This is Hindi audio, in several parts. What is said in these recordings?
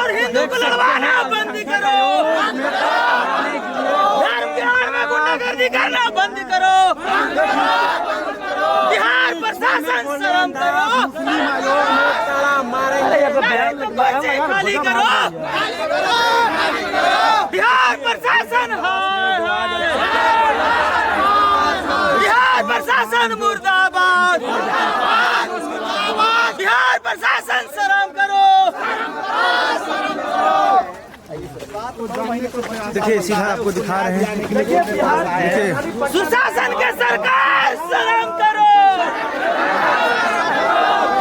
और हिंदू को लड़वाना बंद करो, धर्म के आड़ में गुंडागर्दी करना बंद करो, बिहार प्रशासन शर्म करो, पर्चे खाली करो, बिहार प्रशासन बिहार प्रशासन मुर्दाबाद, बिहार प्रशासन शर्म करो। देखिए सीधा आपको दिखा रहे हैं, देखिए सुशासन के सरकार शर्म करो,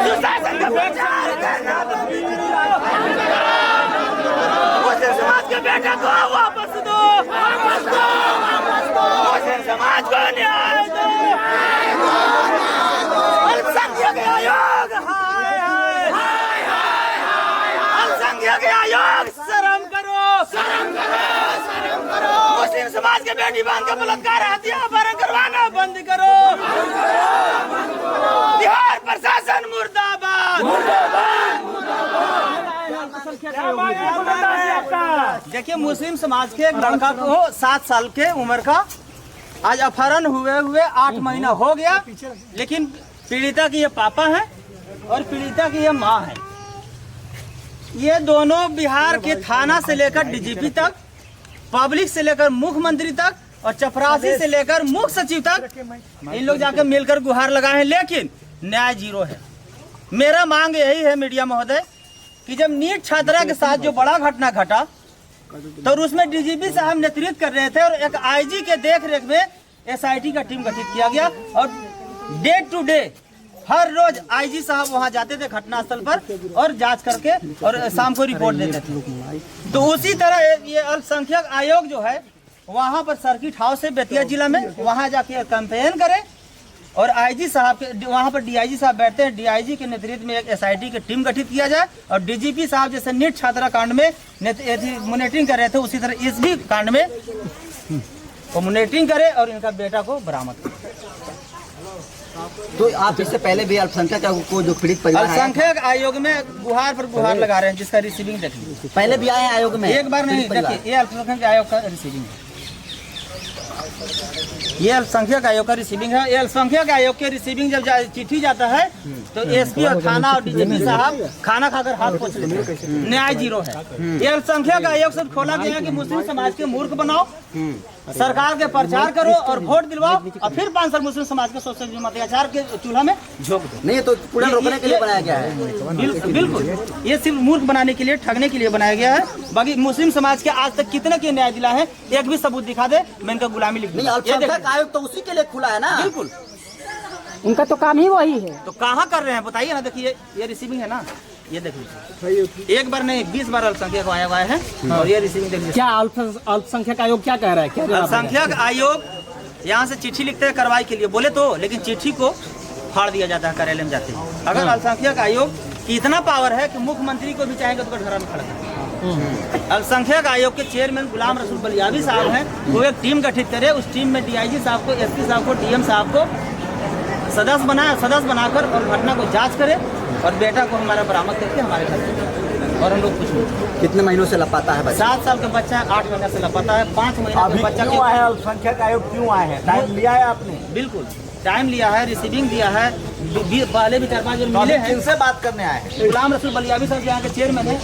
सुशासन का प्रचार करना बंद करो, मुस्लिम समाज के बेटा को वापस दो, मुस्लिम समाज को न्याय दो, अल्पसंख्यक आयोग हाय हाय, अल्पसंख्यक आयोग शर्म करो, मुस्लिम समाज के बेटी बहन का बलात्कार हत्या अपहरण करवाना बंद करो, बिहार प्रशासन मुर्दाबाद। देखिए मुस्लिम समाज के एक लड़का को 7 साल के उम्र का आज अपहरण हुए 8 महीना हो गया, लेकिन पीड़िता की ये पापा है और पीड़िता की ये माँ है। ये दोनों बिहार के थाना से लेकर डीजीपी तक, पब्लिक से लेकर मुख्यमंत्री तक और चपरासी से लेकर मुख्य सचिव तक इन लोग जाकर मिलकर गुहार लगाए हैं, लेकिन न्याय जीरो है। मेरा मांग यही है मीडिया महोदय कि जब नीट छात्रा के साथ जो बड़ा घटना घटा तो उसमें डीजीपी साहब नेतृत्व कर रहे थे और एक आईजी के देख रेख में एसआईटी का टीम गठित किया गया और डे टू डे हर रोज आईजी साहब वहां जाते थे घटनास्थल पर और जांच करके और शाम को रिपोर्ट देते थे। तो उसी तरह ये अल्पसंख्यक आयोग जो है वहां पर सर्किट हाउस है बेतिया जिला में, वहां जाके कैंपेन करे और आईजी साहब के वहां पर डीआईजी साहब बैठते हैं, डीआईजी के नेतृत्व में एक एसआईटी की टीम गठित किया जाए और डीजीपी साहब जैसे नीट छात्रा कांड में मॉनिटरिंग कर रहे थे उसी तरह इस भी कांड में वो मॉनिटरिंग करे और इनका बेटा को बरामद करे। तो आप इससे पहले भी अल्पसंख्यक को जो पीड़ित परिवार अल्पसंख्यक आयोग में गुहार पर गुहार लगा रहे हैं, जिसका रिसीविंग देख लीजिए। पहले भी आए हैं आयोग में, एक बार नहीं, देखिए ये अल्पसंख्यक आयोग का रिसीविंग है, ये अल्पसंख्यक आयोग का रिसीविंग है। ये अल्पसंख्यक आयोग के रिसीविंग जब चिट्ठी जाता है तो एसपी और थाना और डीजीपी साहब खाना खाकर हाथ पोंछ लेते हैं, न्याय जीरो है। ये अल्पसंख्यक आयोग से खोला गया है कि मुस्लिम समाज के मूर्ख बनाओ, सरकार के प्रचार करो और वोट दिलवाओ और फिर 5 साल मुस्लिम समाज के सोशल अत्याचार के चूल्हा में झोंक दो। नहीं तो पूरा रोकने के लिए बनाया गया है। बिल्कुल, ये सिर्फ मूर्ख बनाने के लिए, ठगने के लिए बनाया गया है। बाकी मुस्लिम समाज के आज तक कितने के न्याय दिला है, एक भी सबूत दिखा दे, मैं इनका गुलामी लिख दूंगा। अल्पसंख्यक आयोग तो उसी के लिए खुला है ना। बिल्कुल, उनका तो काम ही वही है। तो कहाँ कर रहे हैं बताइए ना। देखिए ये रिसीविंग है ना, ये देख लीजिए, एक बार नहीं 20 बार अल्पसंख्यक आयोग आए हैं और ये रिसीविंग देख लीजिए। क्या अल्पसंख्यक आयोग क्या कह रहा है? क्या अल्पसंख्यक आयोग यहाँ से चिट्ठी लिखते हैं कार्रवाई के लिए, बोले तो, लेकिन चिट्ठी को फाड़ दिया जाता है कार्यालय में जाते हैं। अगर अल्पसंख्यक आयोग की इतना पावर है कि मुख्यमंत्री को भी चाहेंगे तो घर में खड़ा करें। अल्पसंख्यक आयोग के चेयरमैन गुलाम रसूल बलियावी साहब हैं, वो एक टीम गठित करे, उस टीम में डीआईजी साहब को, एसपी साहब को, डीएम साहब को सदस्य बनाकर और घटना को जांच करे और बेटा को हमारा बरामद करके हमारे घर और हम लोग कुछ नहीं। कितने महीनों से लापता है? 7 साल का बच्चा है, 8 महीने से लापता है, 5 महीने का बच्चा क्यों आया? अल्पसंख्यक आयोग क्यों आए हैं? टाइम लिया है आपने? बिल्कुल टाइम लिया है, रिसीविंग दिया है, पहले भी 4-5 जन मिले हैं। किनसे बात करने आए हैं? गुलाम रसूल बलियावी साहब यहाँ के चेयरमैन है,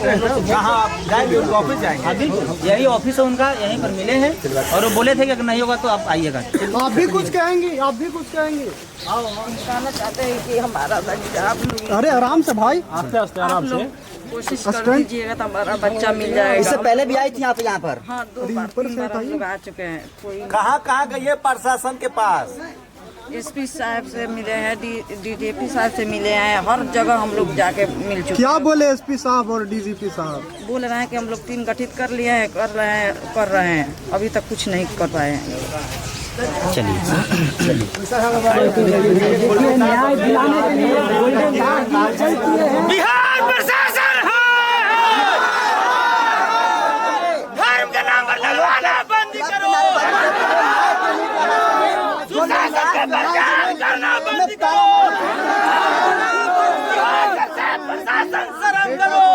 कहाँ आप जाएंगे? उनके ऑफिस जाएंगे? हाँ बिल्कुल, यही ऑफिस है उनका, यहीं पर मिले हैं और वो बोले थे कि अगर नहीं होगा तो आप आइएगा। आप भी कुछ कहेंगे? आप भी कुछ कहेंगे? हम कहना चाहते हैं कि हमारा बच्चा आप लोग अरे आराम से भाई, आस्ते आराम से कोशिश कर दीजिएगा तो हमारा बच्चा मिल जाएगा। इससे पहले भी आई थी आप यहाँ पर? हाँ 2 बार 3 बार हम लोग आ चुके हैं। कोई कहाँ गई है? प्रशासन के पास एसपी साहब से मिले हैं, डीजीपी साहब से मिले हैं, हर जगह हम लोग जाके मिल चुके हैं। क्या बोले एसपी साहब और डीजीपी साहब? बोल रहे हैं कि हम लोग टीम गठित कर लिए हैं, कर रहे हैं, अभी तक कुछ नहीं कर पाए हैं। न्याय दिलाने के लिए बिहार प्रशासन धर्म के नाम पर लगवाना बंद करो, सुशासन का प्रचार करना बंद करो, बिहार का प्रशासन शर्म करो।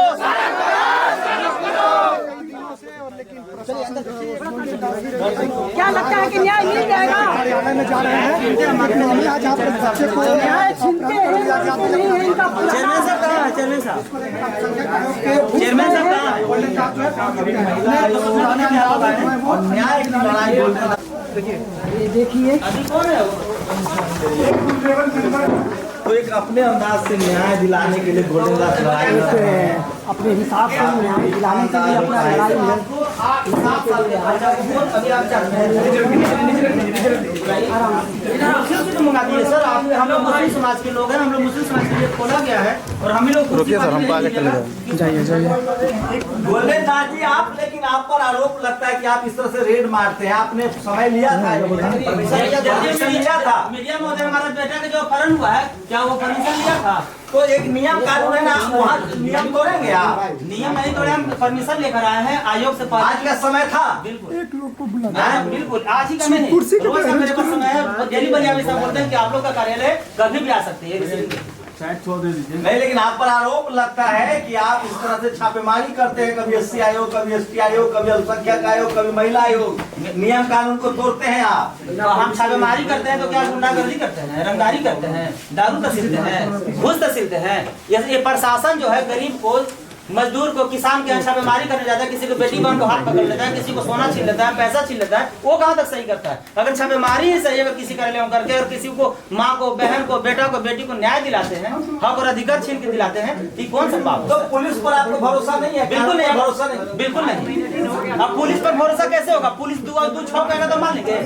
क्या लगता है कि न्याय मिल जाएगा? कार्यालय में जा रहे हैं मामले आज आप बच्चे को न्याय छीनते हैं नहीं है इनका पूरा चेयरमैन साहब कहाँ है? चेयरमैन साहब, चेयरमैन साहब कहाँ है? और न्याय की लड़ाई बोल रहे हैं। देखिए अभी कौन है वो? तो एक अपने अंदाज से न्याय दिलाने के लिए गोल्डन दास लड़ाई लड़ रहे हैं। अपने हिसाब से न्याय दिलाने के लिए अपना लड़ाई मंगा दिए सर। आप हम लोग मुस्लिम समाज के लोग हैं, हम लोग मुस्लिम समाज के लिए खोला गया है और हम ही लोग रुकिए सर, हमको आगे चले जाओ। जाइए। गोल्डन दास जी आप, लेकिन आप पर आरोप लगता है कि आप इस तरह से रेड मारते हैं। आपने समय लिया था, परमिशन लिया था। मीडिया महोदय, हमारा बेटा का जो अपहरण हुआ है, क्या वो परमिशन लिया था? तो एक नियम कानून है ना, वहाँ नियम तोड़ेंगे आप? नियम नहीं तोड़े, हम परमिशन लेकर आए हैं आयोग से। आज का समय था। बिल्कुल बिल्कुल, आज ही का नहीं, रोज का मेरे पास समय है। डेली पंजाबी साहब बोलते हैं कि आप लोग का कार्यालय कभी भी आ सकते हैं। नहीं, लेकिन आप पर आरोप लगता है कि आप इस तरह से छापेमारी करते हैं, कभी एससी आयोग, कभी एसटी आयोग, कभी अल्पसंख्यक आयोग, कभी महिला आयोग, नियम कानून को तोड़ते हैं आप। तो हम छापेमारी करते हैं तो क्या गुंडागर्दी करते हैं, रंगदारी करते हैं, दारू तसीलते हैं, घूस तसीलते हैं? ये प्रशासन जो है गरीब को, मजदूर को, किसान के यहाँ छापेमारी करने जाता है, किसी को बेटी बहन को हाथ पकड़ लेता है, किसी को सोना छीन लेता है, पैसा छीन लेता है, वो कहाँ तक सही करता है? अगर छापेमारी ही सही, अगर किसी कार्यालय में करके और किसी को, माँ को, बहन को, बेटा को, बेटी को न्याय दिलाते हैं, हक और अधिकार छीन के दिलाते हैं, ये कौन सा पाप? तो पुलिस पर आपको भरोसा नहीं है? बिल्कुल नहीं, भरोसा नहीं, बिल्कुल नहीं। अब पुलिस पर भरोसा कैसे होगा? पुलिस दू छौ कहेगा तो मान लेंगे?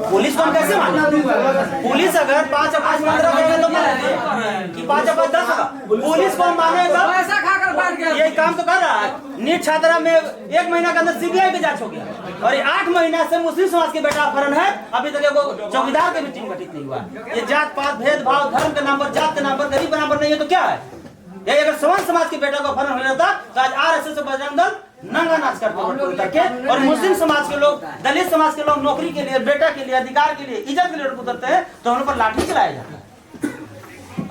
पुलिस को हम कैसे मानेंगे? पुलिस अगर 5 और 5 15 कहेगा तो मान लेंगे कि 5 और 5 10 होगा? पुलिस को हम मानेगा? पैसा खाकर बैठ गए। ये काम तो कर रहा है। नीट छात्रा में 1 महीना के अंदर सीबीआई की जांच हो गया और ये 8 महीना से मुस्लिम समाज के बेटा अपहरण है, अभी तक वो चौकीदार के भी टीम गठित नहीं हुआ। ये जात पात भेदभाव, धर्म के नाम पर, जात के नाम पर, गरीब के नाम पर नहीं है तो क्या है? ये अगर सवर्ण समाज के बेटा को अपहरण हो जाता तो आज आरएसएस और बजरंग दल नंगा नाच करते, और मुस्लिम समाज के लोग, दलित समाज के लोग नौकरी के लिए, बेटा के लिए, अधिकार के लिए, इज्जत के लिए उतरते हैं तो उन पर लाठी चलाया जाता है।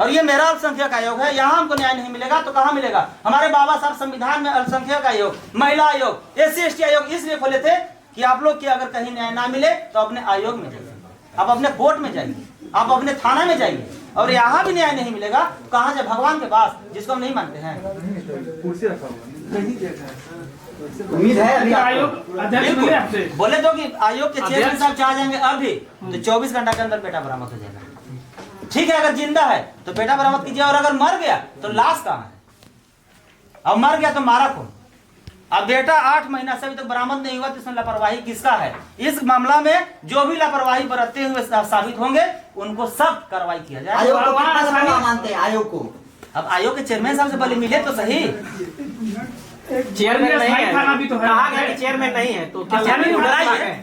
और ये मेरा अल्पसंख्यक आयोग है, यहाँ हमको न्याय नहीं मिलेगा तो कहाँ मिलेगा? हमारे बाबा साहब संविधान में अल्पसंख्यक आयोग, महिला आयोग, एससी एसटी आयोग इसलिए खोले थे कि आप लोग की अगर कहीं न्याय ना मिले तो अपने आयोग में जाइए, आप अपने कोर्ट में जाइए, आप अपने थाना में जाइए। और यहाँ भी न्याय नहीं मिलेगा, कहाँ जाए? भगवान के पास, जिसको हम नहीं मानते हैं। उम्मीद है अभी बिल्कुल बोले तो कि आयोग के चेयरमैन साहब चाह जाएंगे अभी तो 24 घंटा के अंदर बेटा बरामद हो जाएगा। ठीक है, अगर जिंदा है तो बेटा बरामद कीजिए, और अगर मर गया तो लाश कहाँ है? अब मर गया तो मारा कौन? अब बेटा 8 महीना से अभी तक बरामद नहीं हुआ तो इसमें लापरवाही किसका है? इस मामला में जो भी लापरवाही बरतते हुए साबित होंगे उनको सब कार्रवाई किया जाए। आयोग को कितना समय मानते हैं? आयोग को अब आयोग के चेयरमैन साहब से पहले मिले तो सही। चेयरमैन नहीं है, थाना भी तो है। कहा गया कि चेयरमैन नहीं है तो क्या बुलाइए,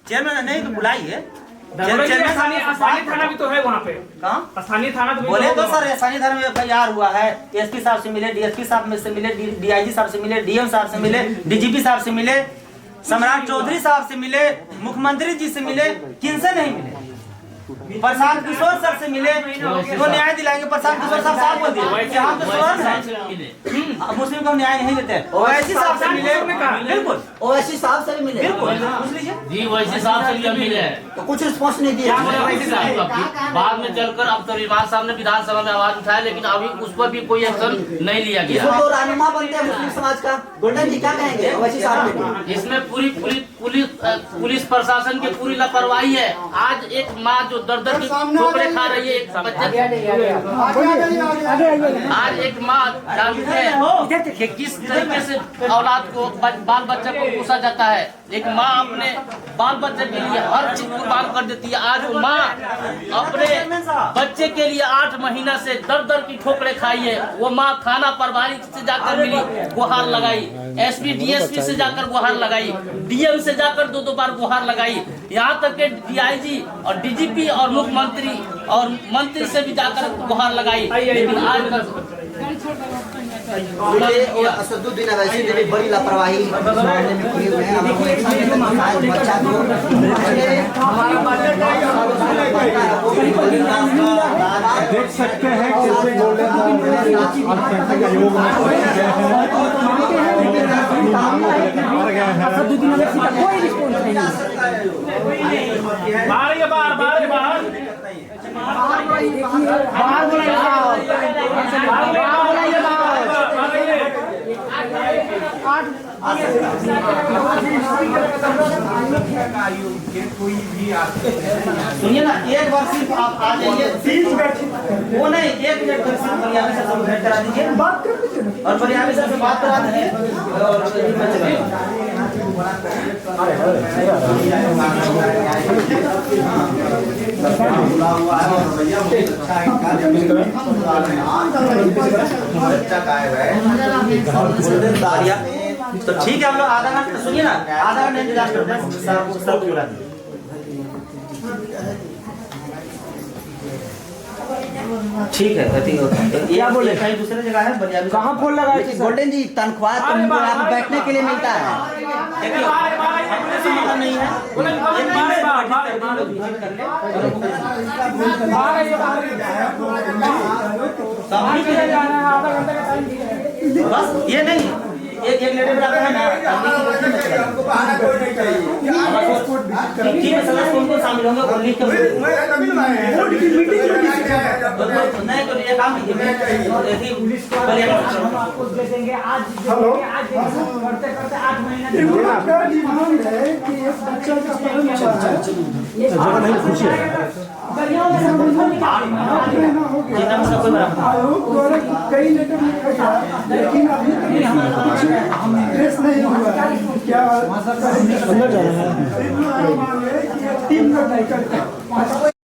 चेयरमैन नहीं तो बुलाइए। स्थानीय थाना भी तो है वहाँ पे। कहाँ स्थानीय थाना तो बोले तो सर, स्थानीय थाना में FIR हुआ है, एसपी साहब से मिले, डीएसपी साहब से मिले, DIG साहब से मिले, DM साहब से मिले, DGP साहब से मिले, सम्राट चौधरी साहब से मिले, मुख्यमंत्री जी से मिले, किनसे नहीं मिले? प्रशांत किशोर सर से मिले तो न्याय दिलाएंगे। प्रशांत किशोर साहब बोल दिए कि हम तो स्वर्ण हैं, मुस्लिम को न्याय नहीं देते। ओवैसी साहब से मिले, बिल्कुल ओवैसी साहब से मिले, बिल्कुल पूछ लीजिए जी, वैसे साहब से भी मिले हैं तो कुछ रिस्पॉन्स नहीं दिया। बाद में चलकर अब तो रिजवान साहब ने विधानसभा में आवाज उठाया, लेकिन अभी उस पर भी कोई एक्शन नहीं लिया गया। तो रहनुमा बनते हैं मुस्लिम समाज का, गोल्डन जी क्या कहेंगे ओवैसी साहब? इसमें पुलिस प्रशासन की पूरी लापरवाही है। आज एक माँ जो दर दर की ठोकरें खा रही है, एक बच्चे, आज एक माँ जानती है कि किस तरीके से औलाद को, बाल बच्चे को पोसा जाता है। एक माँ अपने बाल बच्चे के लिए हर चीज कुर्बान कर देती है। आज वो माँ अपने बच्चे के लिए 8 महीना से दर दर की ठोकरें खाई है। वो माँ थाना प्रभारी से जाकर मिली, गुहार लगाई, SP DSP से जाकर गुहार लगाई, DM से जाकर 2 बार गुहार लगाई, यहाँ तक के DIG और DGP और मुख्यमंत्री और मंत्री से भी जाकर गुहार लगाई। लेकिन आज तक असदुद्दीन अवैसी ने भी बड़ी लापरवाही मामले में की हुई है। हमको एक बच्चा देख सकते हैं कैसे गोल्डन अल्पसंख्यक आयोग में मर गए हैं। और 2 दिन में सीधा कोई रिस्पॉन्स नहीं है। बाहर ये बाहर बाहर बाहर बाहर बुलाइए बाहर बुलाइए सुनिए ना, एक बार सिर्फ आप आ जाइए, वो नहीं, 1 मिनट तक सिर्फ बलियामी सर से भेंट करा दीजिए और बलियामी सर से बात करा दीजिए और तो ठीक है, हम लोग आधा घंटा, सुनिए ना, आधा घंटा इंतजार करते हैं, सब बुला दीजिए। ठीक है, क्या बोले, कहीं दूसरे जगह है बलिया, कहाँ फोन लगाए थे? गोल्डन जी तनख्वाह तुमको यहाँ बैठने के लिए मिलता है, देखिए ऐसा नहीं है, बस ये नहीं, एक लेटर में आता है ना, ठीक है, सदस्य उनको शामिल होंगे और लिख कर नहीं तो ये काम देंगे आज करते करते 8 महीना कई लेटर लिखा था, लेकिन अभी तक प्रेस नहीं हुआ है। क्या अंदर जाना है? 3 मिनट